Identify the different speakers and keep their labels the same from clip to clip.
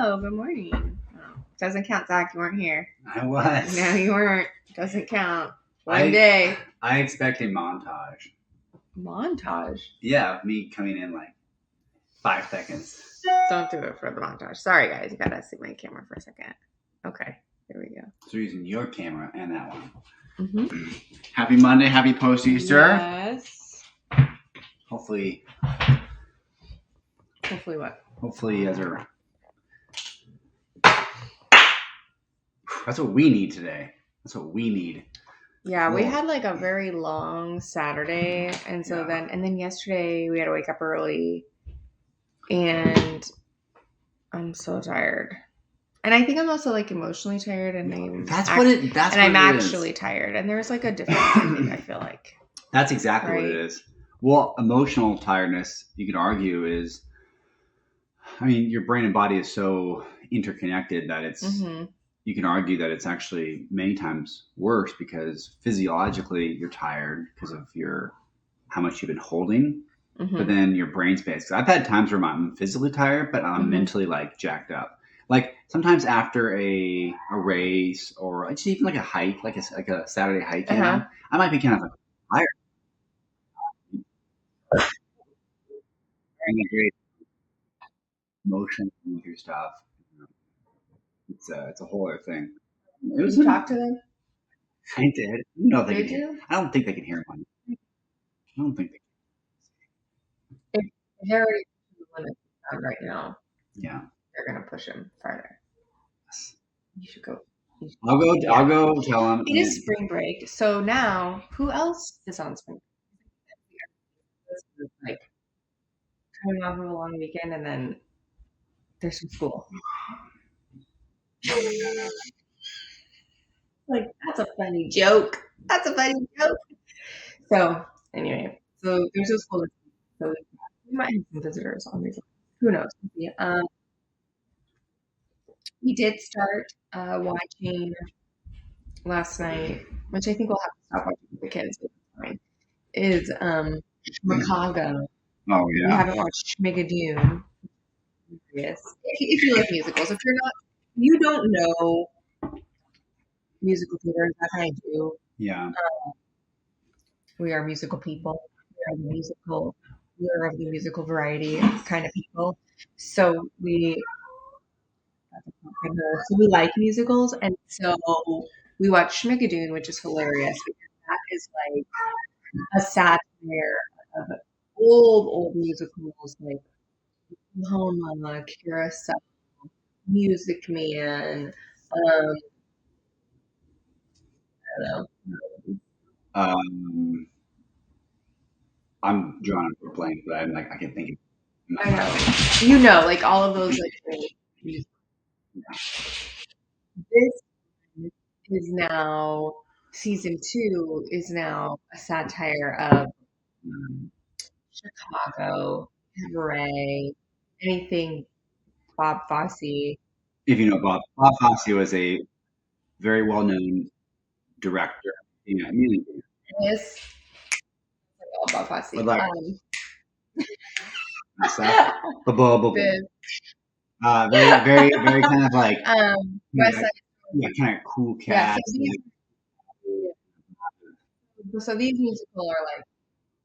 Speaker 1: Hello, good morning. Oh, doesn't count, Zach. You weren't here.
Speaker 2: I was.
Speaker 1: No, you weren't. Doesn't count. One day.
Speaker 2: I expect a montage.
Speaker 1: Montage?
Speaker 2: Yeah, me coming in like 5 seconds.
Speaker 1: Don't do it for the montage. Sorry, guys. You gotta see my camera for a second. Okay, here we go.
Speaker 2: So you're using your camera and that one.
Speaker 1: Mm-hmm.
Speaker 2: Happy Monday. Happy post-Easter.
Speaker 1: Yes.
Speaker 2: Hopefully.
Speaker 1: Hopefully what?
Speaker 2: Hopefully you guys are... That's what we need today. That's what we need.
Speaker 1: Yeah,
Speaker 2: Cool.
Speaker 1: we had like a very long Saturday, and so then yesterday we had to wake up early, and I'm so tired. And I think I'm also like emotionally tired, and I'm actually tired. And there's like a difference. I feel like
Speaker 2: that's exactly what it is. Well, emotional tiredness, you could argue, is, I mean, your brain and body is so interconnected that it's. Mm-hmm. You can argue that it's actually many times worse because physiologically you're tired because of how much you've been holding, but then your brain space. Because I've had times where I'm physically tired, but I'm mentally like jacked up. Like sometimes after a race or just even like a hike, like a Saturday hike, you know, I might be kind of tired. And great emotion through stuff. It's a whole other thing.
Speaker 1: Did you talk to them?
Speaker 2: I did. No, they did you? I don't think they can hear one. I don't think they can.
Speaker 1: If they're already right now,
Speaker 2: yeah,
Speaker 1: they're gonna push him farther. You should go.
Speaker 2: I'll go tell them.
Speaker 1: It is spring break, so now who else is on spring break? Like coming off of a long weekend, and then there's some school. Like, that's a funny joke. So anyway, so there's no school. So we might have some visitors on these. Who knows? We did start watching last night, which I think we'll have to stop watching with the kids. Is Chicago.
Speaker 2: Oh yeah.
Speaker 1: We haven't watched Schmigadoon. Yes. If you like musicals, if you don't know musical theater, that I do.
Speaker 2: Yeah.
Speaker 1: We are musical people. We are of the musical variety kind of people. So we like musicals, and so we watch Schmigadoon, which is hilarious because that is like a satire of old musicals like Oklahoma, Carousel, Music Man. I don't know.
Speaker 2: I'm drawing a blank, but I'm like I can think.
Speaker 1: I know. You know, like all of those. Like, this is now season 2 is now a satire of Chicago, Cabaret, anything Bob Fosse.
Speaker 2: If you know Bob Fosse was a very well-known director. Yeah, music.
Speaker 1: Yes. Bob Fosse.
Speaker 2: Like, very kind of like kind of cool cat.
Speaker 1: So these musicals are like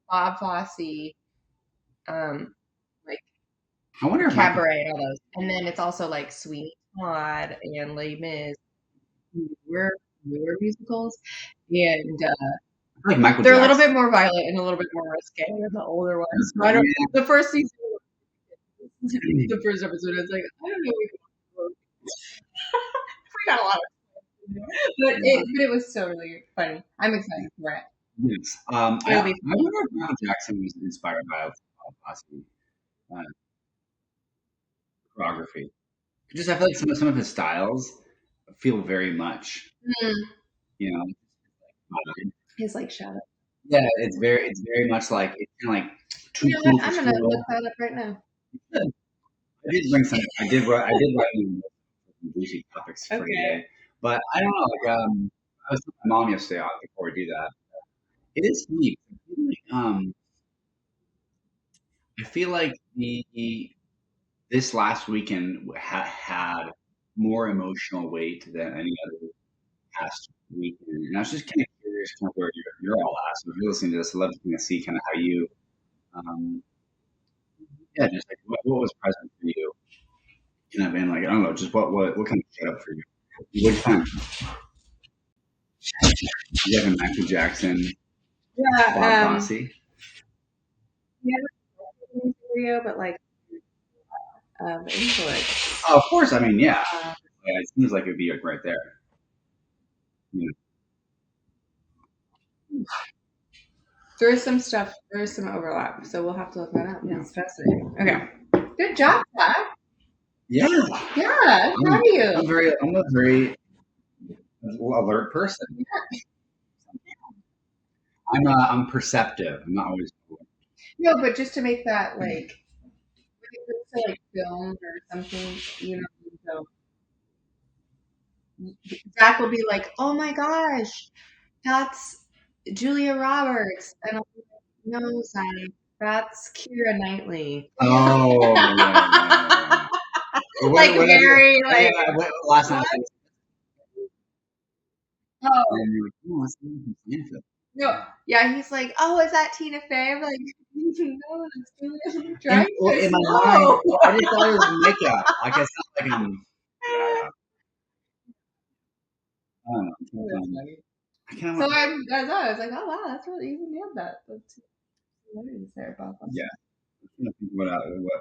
Speaker 1: Bob Fosse, like
Speaker 2: I wonder if
Speaker 1: Cabaret and all those, and then it's also like Sweeney Todd and Les Mis, newer musicals, and
Speaker 2: like Michael
Speaker 1: they're
Speaker 2: Jackson.
Speaker 1: A little bit more violent and a little bit more risque than the older ones. So I don't. The first season, the first episode, it's like I don't know. We got a lot of, but it was so really funny. I'm excited for it.
Speaker 2: Yes. I wonder if Michael Jackson was inspired by Fosse choreography. Just I feel like some of his styles feel very much, you know,
Speaker 1: his like shadow.
Speaker 2: Yeah, it's very much like it's kind of like too cool for
Speaker 1: I'm gonna look that up right now.
Speaker 2: I did bring some. I did write some juicy topics for today, but I don't know. Like, I was telling my mom yesterday before we do that. It is funny. I feel like this last weekend had more emotional weight than any other past weekend. And I was just kind of curious kind of where you're all at. So if you're listening to this, I'd love to kind of see kind of how you, um, yeah, just like what was present for you. Kind of, and like, I don't know, just what kind of showed up for you? What kind of, you have a Michael Jackson, Bob
Speaker 1: Yeah,
Speaker 2: Fosse?
Speaker 1: yeah, video, but like influence.
Speaker 2: Oh, of course. I mean, yeah. Yeah, it seems like it'd be like right there. You
Speaker 1: There's some stuff. There's some overlap, so we'll have to look that up. Yeah, it's fascinating. Okay, good job, Zach.
Speaker 2: Yeah.
Speaker 1: Yeah, how are you?
Speaker 2: I'm a very alert person. I'm perceptive. I'm not always.
Speaker 1: No, but just to make that like, when it comes to like film or something, you know, so Zach will be like, "Oh my gosh, that's Julia Roberts," and I'll be like, "No, Zach, that's Keira Knightley."
Speaker 2: Oh, yeah.
Speaker 1: Like very like
Speaker 2: Last night,
Speaker 1: what? Oh
Speaker 2: and you're like, oh, that's from Seinfeld.
Speaker 1: no, yeah, he's like, "Oh, is that Tina Fey?" I'm like, "No, that's Julia
Speaker 2: In
Speaker 1: Dreyfus."
Speaker 2: my mind,
Speaker 1: No.
Speaker 2: I just thought it was makeup. Like it's not like I don't
Speaker 1: That's
Speaker 2: know.
Speaker 1: funny.
Speaker 2: I kind of
Speaker 1: So
Speaker 2: want.
Speaker 1: I was like, "Oh wow, that's really you nailed that." That's hilarious there, Bob.
Speaker 2: Yeah, I can't think what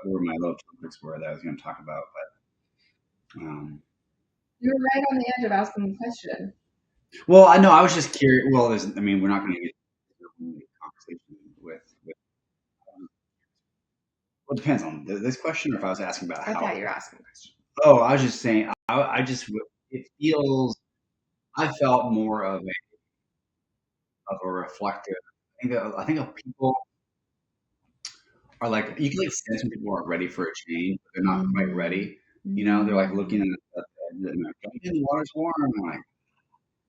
Speaker 2: were my little topics were that I was going to talk about, but
Speaker 1: You were right on the edge of asking the question.
Speaker 2: well, I know I was just curious. Well, I mean, we're not going to get into a conversation with. Well, it depends on this question, or if I was asking about
Speaker 1: I
Speaker 2: how.
Speaker 1: thought you were asking a question.
Speaker 2: Oh, I was just saying. I just it feels. I felt more of a reflective. I think of people are like you can like sense when people aren't ready for a change, but they're not quite ready. You know, they're like looking at the and they're like, the water's warm. I'm like,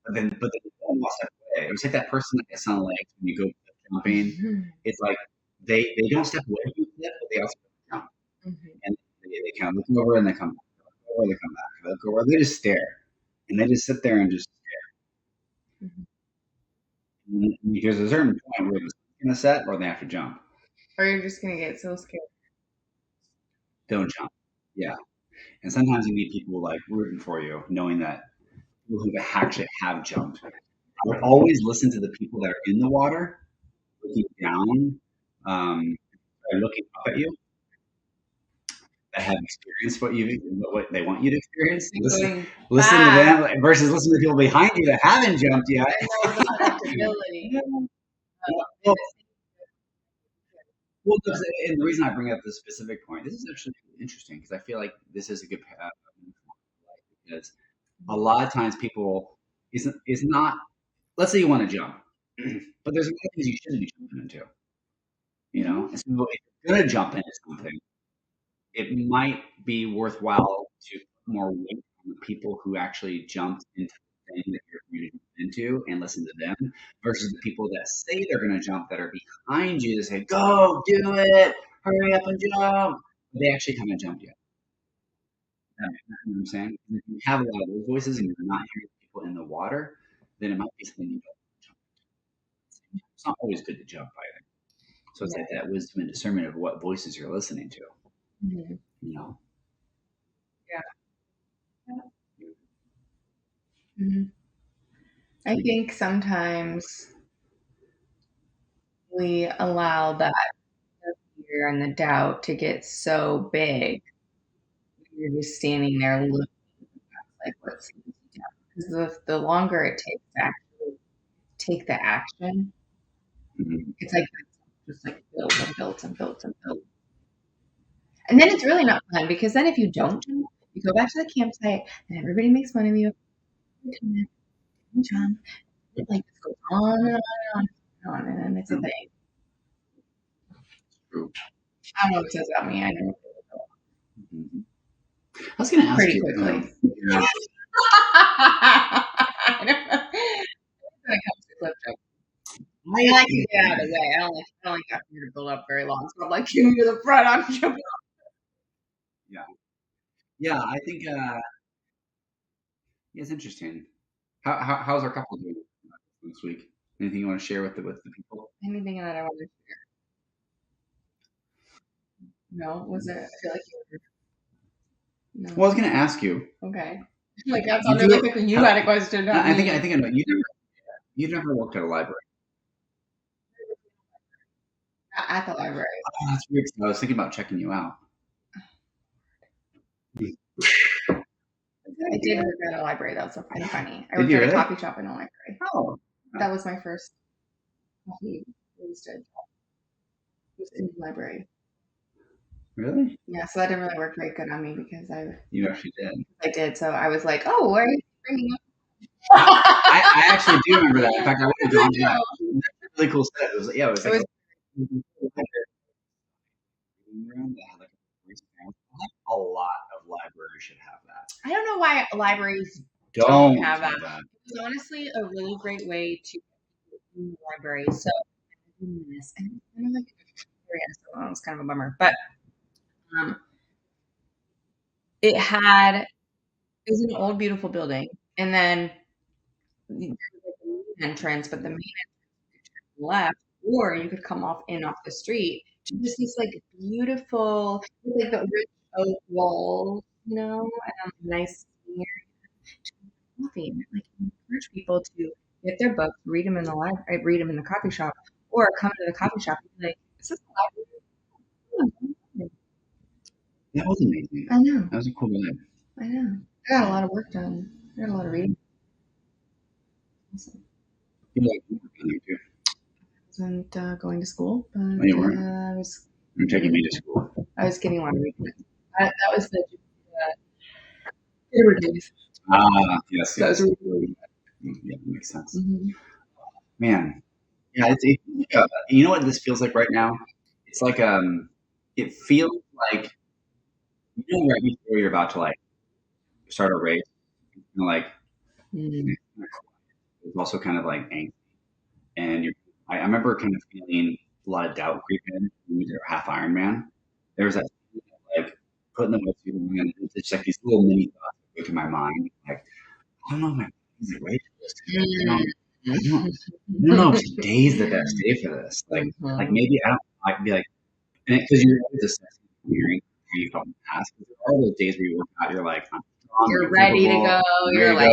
Speaker 2: but then they almost step away. It was like that person that gets on lakes when you go jumping.
Speaker 1: Mhm.
Speaker 2: It's like they don't step away from the cliff, but they also jump.
Speaker 1: Mhm.
Speaker 2: And they kind of look over and they come back. They look over, they come back. They look over, they just stare. And they just sit there and just
Speaker 1: Mhm.
Speaker 2: because there's a certain point where the sun's gonna set or they have to jump.
Speaker 1: Or you're just gonna get so scared.
Speaker 2: Don't jump. Yeah. And sometimes you need people like rooting for you, knowing that people who actually have jumped. I would always listen to the people that are in the water, looking down, or looking up at you, that have experienced what they want you to experience.
Speaker 1: And
Speaker 2: Listen to them versus listen to people behind you that haven't jumped yet.
Speaker 1: I know the adaptability.
Speaker 2: Well, well, and the reason I bring up this specific point, this is actually interesting because I feel like this is a good because a lot of times people is not. Let's say you want to jump, but there's a lot of things you shouldn't be jumping into. You know, and so if you're gonna jump into something, it might be worthwhile to put more weight on the people who actually jumped into the thing that you're going to jump into and listen to them versus the people that say they're going to jump that are behind you to say, go, do it, hurry up and jump. But they actually haven't jumped yet. You know what I'm saying? And if you have a lot of those voices and you're not hearing people in the water, then it might be something you don't jump into. It's not always good to jump either. So it's like that wisdom and discernment of what voices you're listening to.
Speaker 1: Mhm.
Speaker 2: You know?
Speaker 1: Yeah. Mhm. I think sometimes we allow that fear and the doubt to get so big. You're just standing there looking like what's because the longer it takes to actually take the action,
Speaker 2: Mhm.
Speaker 1: it's like just like builds and builds and builds and builds. And then it's really not fun because then if you don't jump, you go back to the campsite and everybody makes fun of you. You jump. It like just goes on and on and on and on, and it's a thing.
Speaker 2: True.
Speaker 1: I don't know what it says about me. I know
Speaker 2: Mhm. I was going to ask
Speaker 1: pretty
Speaker 2: you.
Speaker 1: quickly.
Speaker 2: Yeah.
Speaker 1: I know. When it comes to clip jump. I like to get out of the way. I don't like that for you to build up very long. So I'm like, get me to the front. I'm jumping.
Speaker 2: Yeah. Yeah, I think it's interesting. How's our couple doing this week? Anything you want to share with the people?
Speaker 1: Anything that I want to know? Was it? I feel like you were. No.
Speaker 2: Well, I was going to ask you.
Speaker 1: Okay. Like that
Speaker 2: You
Speaker 1: sounded
Speaker 2: do.
Speaker 1: like you had a question. Not
Speaker 2: I
Speaker 1: me.
Speaker 2: think I know. You never worked at a library.
Speaker 1: At the library.
Speaker 2: Oh, that's weird. I was thinking about checking you out.
Speaker 1: I did work at a library. That was so kind of funny. I
Speaker 2: Did
Speaker 1: worked
Speaker 2: you
Speaker 1: at a
Speaker 2: really?
Speaker 1: coffee shop in a library.
Speaker 2: Oh,
Speaker 1: That was my first coffee roasted. It was in the library.
Speaker 2: really?
Speaker 1: Yeah, so that didn't really work very good on me because
Speaker 2: You actually did.
Speaker 1: I did. So I was like, oh, where are you bringing up?
Speaker 2: I actually do remember that. In fact, I would have gone to that. Really cool set. It was yeah. It was
Speaker 1: It
Speaker 2: like
Speaker 1: was.
Speaker 2: a lot of libraries should have that.
Speaker 1: I don't know why libraries
Speaker 2: Don't
Speaker 1: have that.
Speaker 2: do that.
Speaker 1: It was honestly a really great way to in the library. So this and it's kind of like it was kind of a bummer, but um, it was an old beautiful building, and then there was like a main entrance, but the main entrance left, or you could come off the street to just these like beautiful, like the rich oak walls, and nice coffee. And like encourage people to get their books, read them in the library, read them in the coffee shop, or come to the coffee shop and be like, "Is this a library?"
Speaker 2: That was amazing.
Speaker 1: I know.
Speaker 2: That was a cool vibe.
Speaker 1: I know. I got a lot of work done. I got a lot of reading. Awesome.
Speaker 2: You like you too.
Speaker 1: I wasn't going to school, but
Speaker 2: you weren't?
Speaker 1: I was.
Speaker 2: You're taking me to school.
Speaker 1: I was getting a lot of reading. That was the favorite days.
Speaker 2: Yes.
Speaker 1: That was really
Speaker 2: Yeah, that makes sense.
Speaker 1: mm-hmm.
Speaker 2: Man, yeah. You know what this feels like right now? It's like it feels like right before you're about to like start a race, like
Speaker 1: Mm-hmm.
Speaker 2: it's also kind of like angst. And I remember kind of feeling a lot of doubt creep in when we did our half Ironman. There was that feeling of, like putting the wetsuit on, and it's just like these little mini thoughts that go through my mind, like I don't know if my body's ready for this. I don't know if today's the best day for this. Like maybe I'd be like, because you're always assessing hearing how you felt in the past. Because there are those days where you work out, you're like, I'm strong,
Speaker 1: You're ready to go. You're like,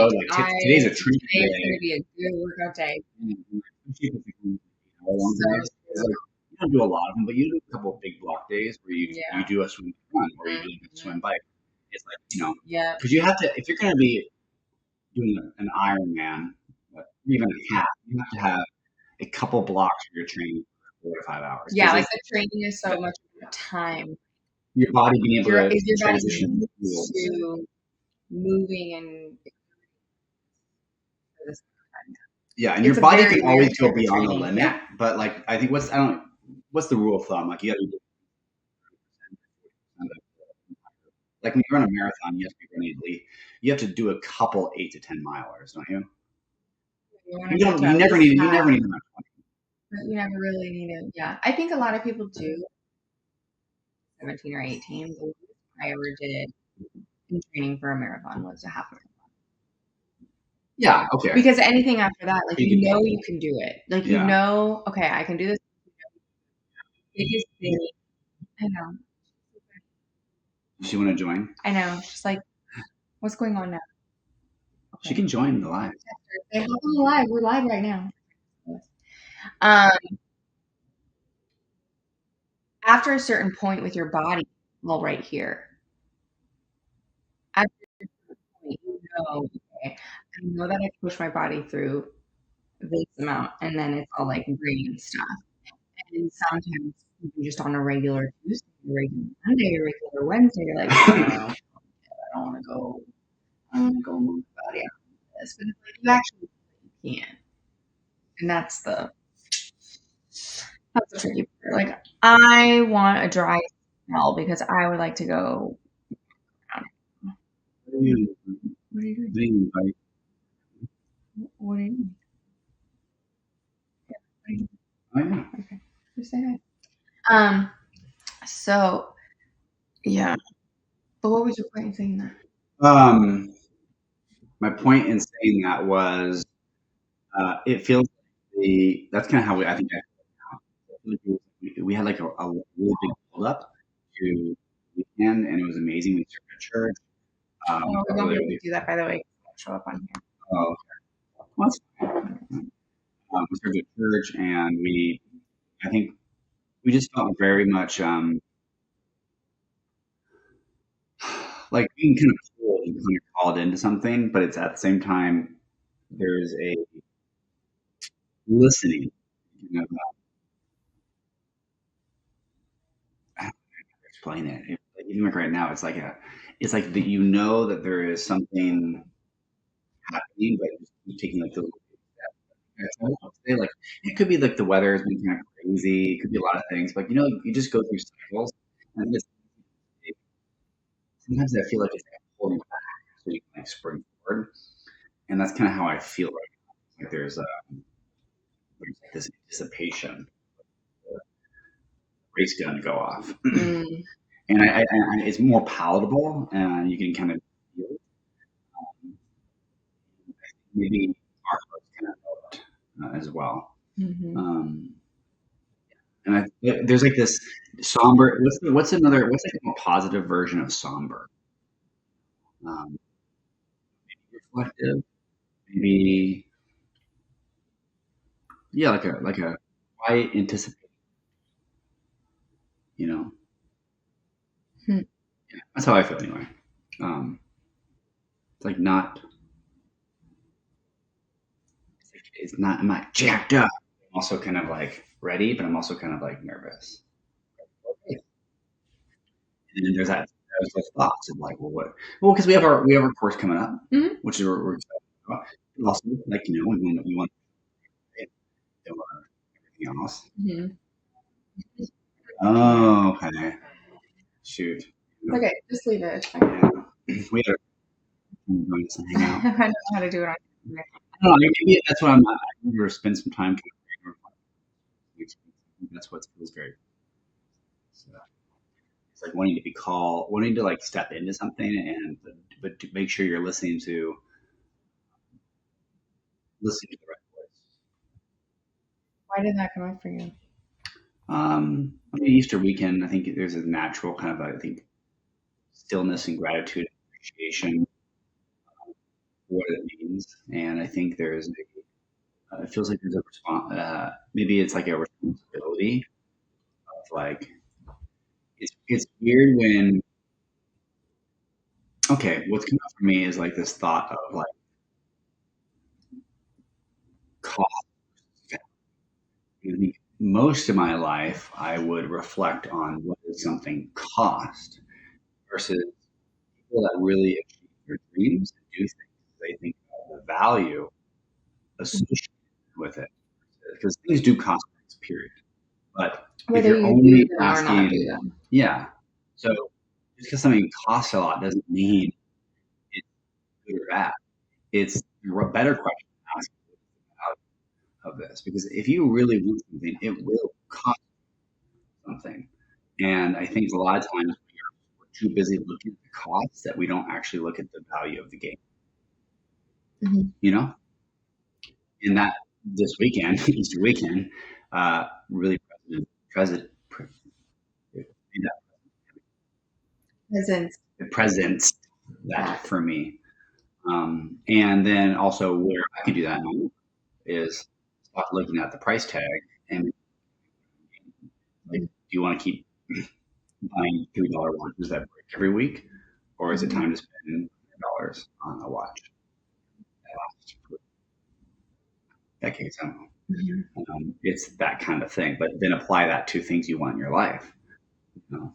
Speaker 2: today's a treat day.
Speaker 1: Today's going to be a good workout day.
Speaker 2: You don't do a lot of them, but you do a couple of big block days where you do a swim run or you do a swim bike. It's like,
Speaker 1: yeah,
Speaker 2: because you have to, if you're going to be doing an Ironman, even a half, you have to have a couple blocks for your training for 4 to 5 hours.
Speaker 1: Yeah, like the training is so much time.
Speaker 2: Your body being able to
Speaker 1: transition to moving and
Speaker 2: yeah, and your body can always go beyond the limit, but like I think what's the rule of thumb? Like you got to do like when you run a marathon, you have to be running at least. You have to do a couple 8 to 10 milers, don't you? You never need to run 20.
Speaker 1: But you never really need it. Yeah, I think a lot of people do 17 or 18. The least I ever did in training for a marathon was a half marathon.
Speaker 2: Yeah, okay.
Speaker 1: Because anything after that, like you can do it. Like okay, I can do this. Biggest thing. I know.
Speaker 2: She want to join?
Speaker 1: I know. She's like, what's going on now?
Speaker 2: Okay. She can join the live.
Speaker 1: They hop on the live. We're live right now. After a certain point with your body, well, right here. After a certain point, okay, I know that I push my body through this amount, and then it's all like green stuff. And sometimes just on a regular Tuesday, a regular Monday, a regular Wednesday, you're like, I don't want to go. I don't want to go move my body out of this. But it's like you actually can. And that's the tricky part. Like I want a dry spell because I would like to go around. What are you doing? What are you doing?
Speaker 2: Oh yeah.
Speaker 1: Okay. Just say hi. So yeah. But what was your point in saying that?
Speaker 2: My point in saying that was it feels like that's kind of how I think I feel like we had like a really big build up to the weekend, and it was amazing. We served at church.
Speaker 1: Oh, we won't be able
Speaker 2: Really,
Speaker 1: to do that, by the way. It won't show up on here.
Speaker 2: oh, well, that's fine. We served at church, and I think we just felt very much like being kind of pulled and kind of called into something, but it's at the same time there's a listening. You know, I don't know how to explain it. Like, even like right now, it's like that you know that there is something happening, but you just keep taking like those little steps. I would say like it could be like the weather has been kind of crazy. It could be a lot of things, but you know, you just go through cycles, and sometimes I feel like it's like holding back so you can like spring forward, and that's kind of how I feel right now. Like there's like this anticipation, the race gun go off, and it's more palatable, and you can kind of feel it. Maybe our hearts kind of know it as well. And there's like this somber. What's like a more positive version of somber? Maybe reflective. Maybe yeah, like a quiet anticipation. You know, yeah, that's how I feel anyway. It's like not. It's not. I'm not jacked up. I'm also kind of like ready, but I'm also kind of like nervous. And then there's those thoughts of like, well, what? Well, because we have our course coming up, which is we're excited about. And also, like you want everything else. Oh, okay. Shoot.
Speaker 1: Okay, just leave it. It's fine.
Speaker 2: Yeah. We gotta join us and hang out.
Speaker 1: I don't know how to do it on here.
Speaker 2: I don't know. Maybe that's what I need to spend some time. That's what feels very. It's like wanting to be called, wanting to like step into something, and but to make sure you're listening to the right voice.
Speaker 1: Why did that come up for you?
Speaker 2: I mean, Easter weekend, I think there's a natural kind of, I think, stillness and gratitude and appreciation for what it means. And I think it feels like there's a response, maybe it's like a responsibility of like, it's weird when, okay, what's come up for me is like this thought of like cost. I think most of my life, I would reflect on what does something cost versus people that really achieve their dreams and do things. They think of the value associated with it because things do cost things, period. But if
Speaker 1: Whether
Speaker 2: you're
Speaker 1: you
Speaker 2: only
Speaker 1: do them or not
Speaker 2: asking,
Speaker 1: do them.
Speaker 2: yeah, so just because something costs a lot doesn't mean it's good or bad. It's a better question to ask is the value of this because if you really want something, it will cost something. And I think a lot of times we're too busy looking at the costs that we don't actually look at the value of the game. You know, in that this weekend, Easter weekend, really present, presents that for me. And then also where I can do that now is stop looking at the price tag and like, do you want to keep buying $3 watches that break every week, or is it time to spend $100 on a watch that lasts for decades? I don't know. It's that kind of thing, but then apply that to things you want in your life, you know,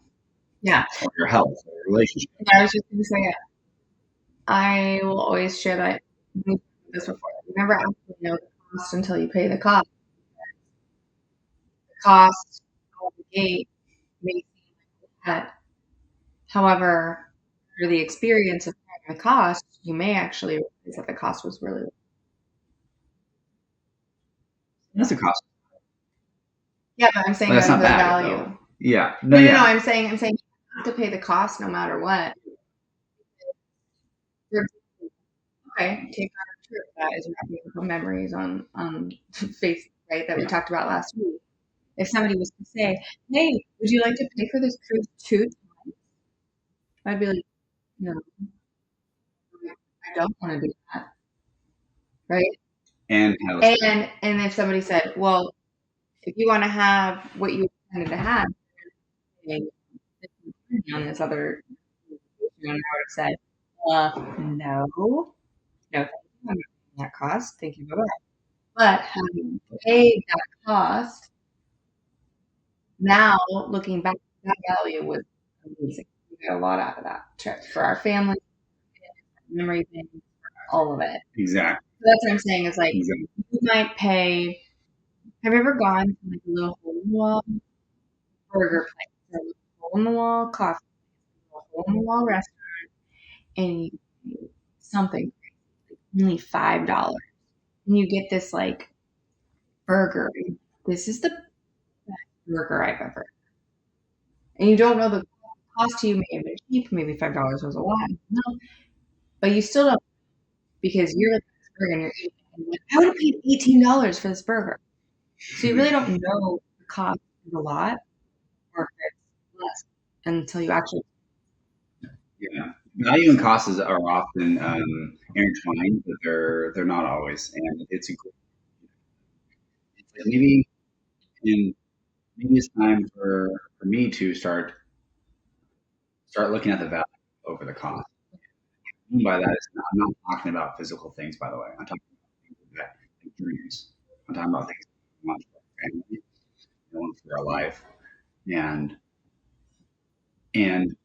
Speaker 1: Yeah.
Speaker 2: or your health, or your relationship.
Speaker 1: I was just going to say, I will always share that this before. You never actually know the cost until you pay the cost. The cost of the gate may seem like that. However, through the experience of paying the cost, you may actually realize that the cost was really.
Speaker 2: That's the cost.
Speaker 1: Yeah, but I'm saying
Speaker 2: that's
Speaker 1: that
Speaker 2: not
Speaker 1: the
Speaker 2: bad,
Speaker 1: value.
Speaker 2: Though. Yeah.
Speaker 1: No. I'm saying you have to pay the cost no matter what. Okay, take on a trip that is wrapping up memories on Facebook, right? That we talked about last week. If somebody was to say, "Hey, would you like to pay for this cruise too?" I'd be like, "No, I don't want to do that." Right?
Speaker 2: And
Speaker 1: And if somebody said, "Well, if you want to have what you intended to have, then on this other," and I would have said, no, no, thank you. I'm not paying that cost. Thank you, bye bye. But having paid that cost, now looking back, that value was amazing. We got a lot out of that trip for our family, memory things, all of it.
Speaker 2: exactly.
Speaker 1: So that's what I'm saying is like,
Speaker 2: Exactly.
Speaker 1: you might pay. Have you ever gone to like a little hole in the wall burger place, or a little hole in the wall coffee, or a hole in the wall restaurant, and you pay something only $5, and you get this like burger? This is the best burger I've ever. And you don't know the cost to you may have been cheap, maybe $5 was a lot. No, but you still don't, because you're at this burger and you're eating it, and you're like, I would have paid $18 for this burger. So you really don't know the cost is a lot or if it's less until you actually.
Speaker 2: Yeah, value and costs are often intertwined, but they're not always. And it's like and maybe it's time for me to start looking at the value over the cost. What I mean by that is I'm not talking about physical things, by the way. I'm talking about things like dreams. I'm talking about things we want for our family, we want for our life, and and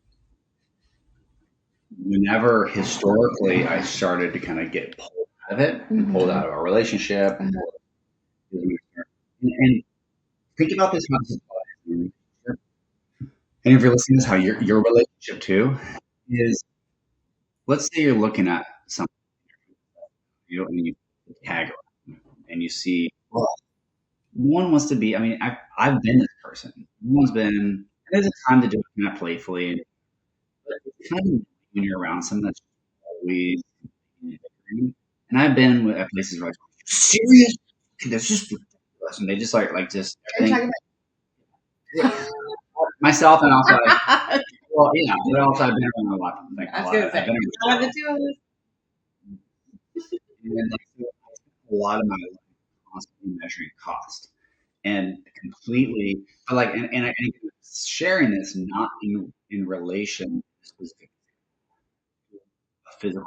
Speaker 2: whenever historically I started to kind of get pulled out of it, and pulled out of a relationship, and think about this how this applies in your relationship. And if you're listening to this, how your relationship too is, let's say you're looking at something, and you tag around and you see, well, no one wants to be. I mean, I've been this person. No one's been. There's a time to do it kind of playfully, but it's kind of when you're around someone that's always. And I've been at places where, like, serious, that's just ridiculous, and they just like just everything. Myself and also, well, yeah, but also I've been around a lot. Like,
Speaker 1: I was gonna say,
Speaker 2: I've been
Speaker 1: one of the two of us.
Speaker 2: and like, so I spent a lot of my life constantly measuring cost and completely, but like, and sharing this not in relation specific to a physical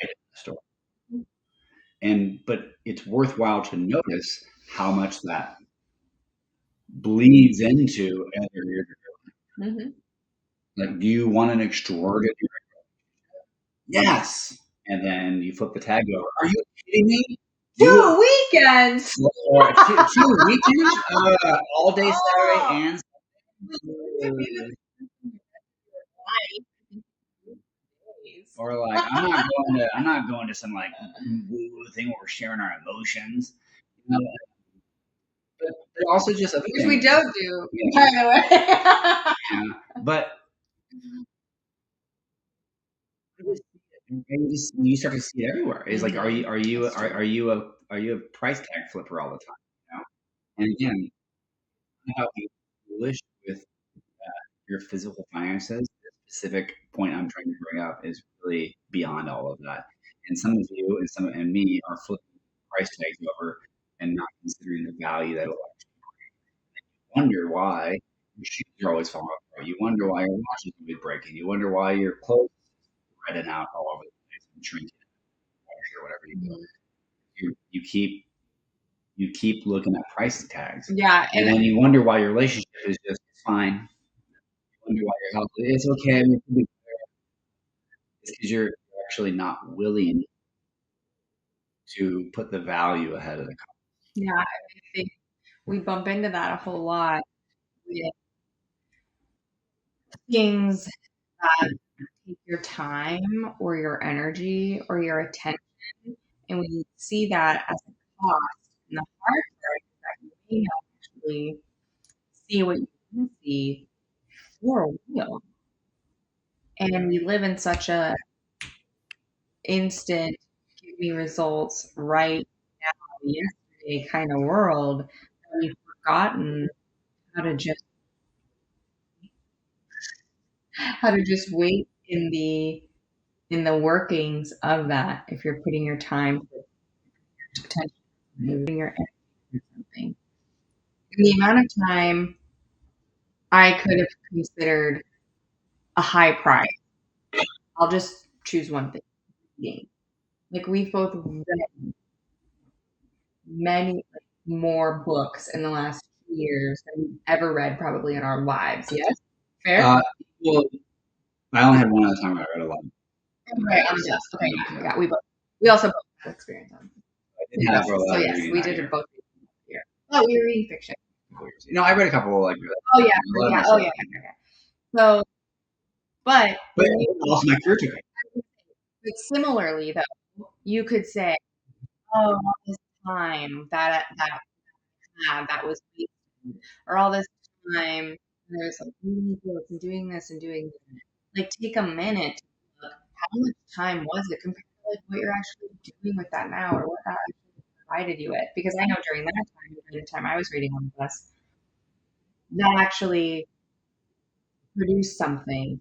Speaker 2: item in the store. And but it's worthwhile to notice how much that bleeds into other areas.
Speaker 1: Mm-hmm.
Speaker 2: Like, do you want an extraordinary? Yes. And then you flip the tag over. Are you kidding me?
Speaker 1: 2 weekends.
Speaker 2: Or two weekends? All day Saturday and Sunday. Or like, I'm not going to some like woo thing where we're sharing our emotions. You know, but also just other
Speaker 1: Which
Speaker 2: things.
Speaker 1: we don't do,
Speaker 2: Yeah.
Speaker 1: by the way.
Speaker 2: Yeah. But you start to see it everywhere. It's like, are you a price tag flipper all the time? You know? And again, how foolish with your physical finances. The specific point I'm trying to bring up is really beyond all of that. And some of you and me are flipping price tags over and not considering the value that it'll wonder why your shoes are always falling apart. You wonder why your watch is always breaking. You wonder why your clothes are reding out all over the place and shrinking or whatever you do. You keep looking at price tags.
Speaker 1: Yeah,
Speaker 2: and then you wonder why your relationship is just fine. You wonder why your health is okay. I mean, it's because you're actually not willing to put the value ahead of the cost.
Speaker 1: yeah, I think we bump into that a whole lot with things that take your time or your energy or your attention, and we see that as a cost. And the hard part is that you may not actually see what you can see for real. And we live in such a instant me results right now, yesterday kind of world, that we've forgotten how to just wait in the workings of that. If you're putting your time, attention, putting your energy into something, and the amount of time I could have considered a high price. I'll just choose one thing. Like we've both read many more books in the last 2 years than we've ever read probably in our lives. Yes, fair.
Speaker 2: Well, I only had one other time I read a lot.
Speaker 1: Right on the desk. Okay, yeah. We also both had experience on.
Speaker 2: Yes, so
Speaker 1: yes, we did it both here. Oh, we were reading fiction.
Speaker 2: No, I read a couple like.
Speaker 1: Oh yeah, yeah. So, but
Speaker 2: also my career took it.
Speaker 1: But similarly, though, you could say, "Oh, all this time that was wasted," or all this time there's like reading books and doing this and doing that. Like, take a minute to look, how much time was it compared to like what you're actually doing with that now, or what that actually provided you with? Because I know during that time, during the time I was reading on the bus, that actually produced something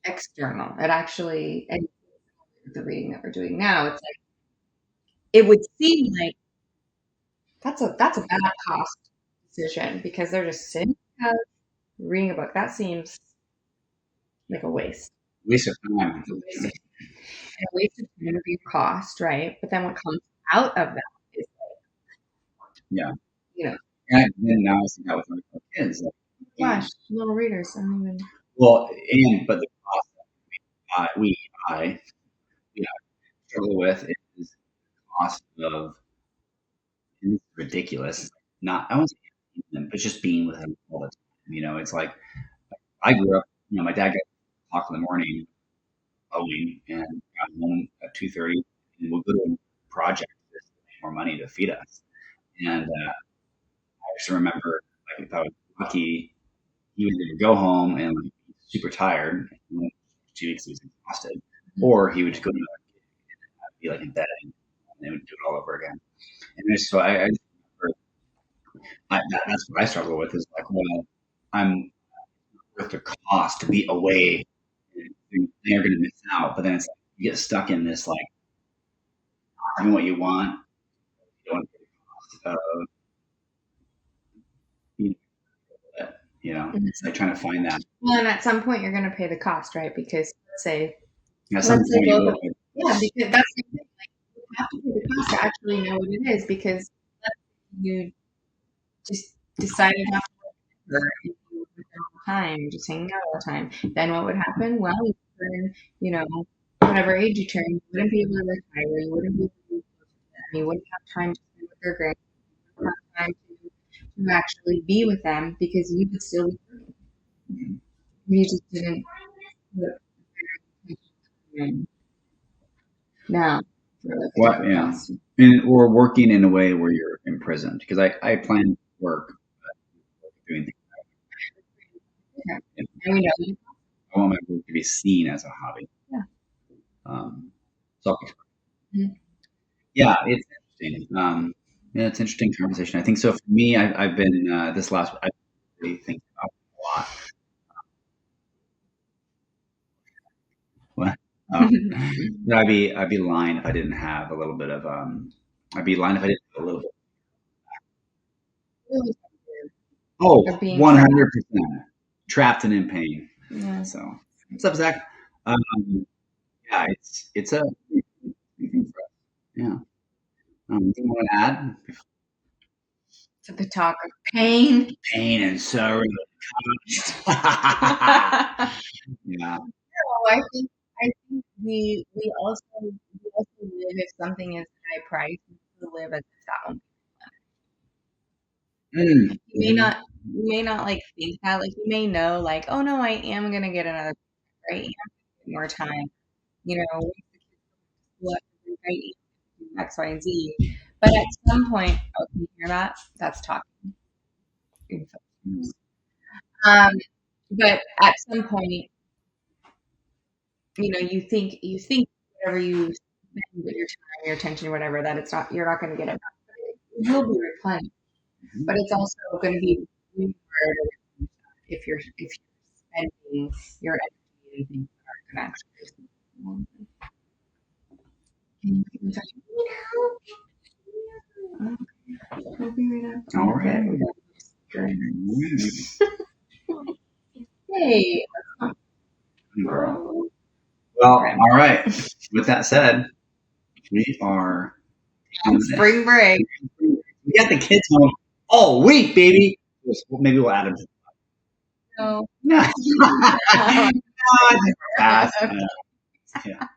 Speaker 1: external. It actually, and the reading that we're doing now, it's like it would seem like that's a bad cost decision because they're just sitting out reading a book. That seems like a waste.
Speaker 2: Waste of time.
Speaker 1: And a waste of time of your cost, right? But then what comes out of that is like, you know,
Speaker 2: and now I see that with my kids. Like,
Speaker 1: gosh, little readers. I don't even.
Speaker 2: Well, but the cost that I struggle with is the cost of, and it's ridiculous. Not I won't say them, but just being with them all the time. It's like I grew up. My dad got 2 o'clock in the morning mowing and got home at 2:30, and we'll go to a project to make more money to feed us. And I just remember, like, if I was lucky, he would either go home and like, be super tired, and 2 weeks he was exhausted, or he would just go to be like in bed and they would do it all over again. And so I just remember that's what I struggle with is like, well, I'm worth the cost to be away. And they're going to miss out, but then it's like you get stuck in this like doing what you want. You don't it's like trying to find that.
Speaker 1: Well, and at some point you're going to pay the cost, right? Because let's say
Speaker 2: At some point you will.
Speaker 1: Yeah, because that's the thing. Like, you have to pay the cost to actually know what it is. Because you just decided not to work with her and you were with her all the time, just hanging out all the time. Then what would happen? Well, you turn, whatever age you turn, you wouldn't be able to retire. You wouldn't be able to do them. You wouldn't have time to spend with your grandkids. You wouldn't have time to actually be with them because you would still be working. You just didn't put now.
Speaker 2: What? Yeah. Or working in a way where you're imprisoned, because I plan to work, doing things.
Speaker 1: And we know.
Speaker 2: I want my work to be seen as a hobby.
Speaker 1: Yeah.
Speaker 2: Self-expression. Yeah, it's interesting. Yeah, it's an interesting conversation. I think so. For me, I've been this last. I really think about it a lot. What? I'd be lying if I didn't have a little bit of. I'd be lying if I didn't have a little bit. Oh, 100% trapped and in pain.
Speaker 1: Yeah.
Speaker 2: So, what's up, Zach? Yeah, it's a big thing for us. Yeah. Anything you want to add?
Speaker 1: To the talk of pain.
Speaker 2: Pain and sorrow. Yeah.
Speaker 1: No, I think we also live if something is high price, we live as if that won't be. You may not like think that, like you may know, like, oh no, I am gonna get another, right? I am gonna get more time, right? X, Y, and Z. But at some point, oh, can you hear that? That's talking. But at some point, you think whatever you your time, your attention, whatever, that it's not, you're not going to get it back. It will be replenished, but it's also going to be really hard if you're spending your energy in things that aren't going to actually. Can you touch me? I'll be right up.
Speaker 2: All right.
Speaker 1: Hey.
Speaker 2: Girl. Well, all right. With that said, we are
Speaker 1: on spring break.
Speaker 2: We got the kids home all week, baby. Maybe we'll add them.
Speaker 1: No.
Speaker 2: No. I think we're past. Yeah.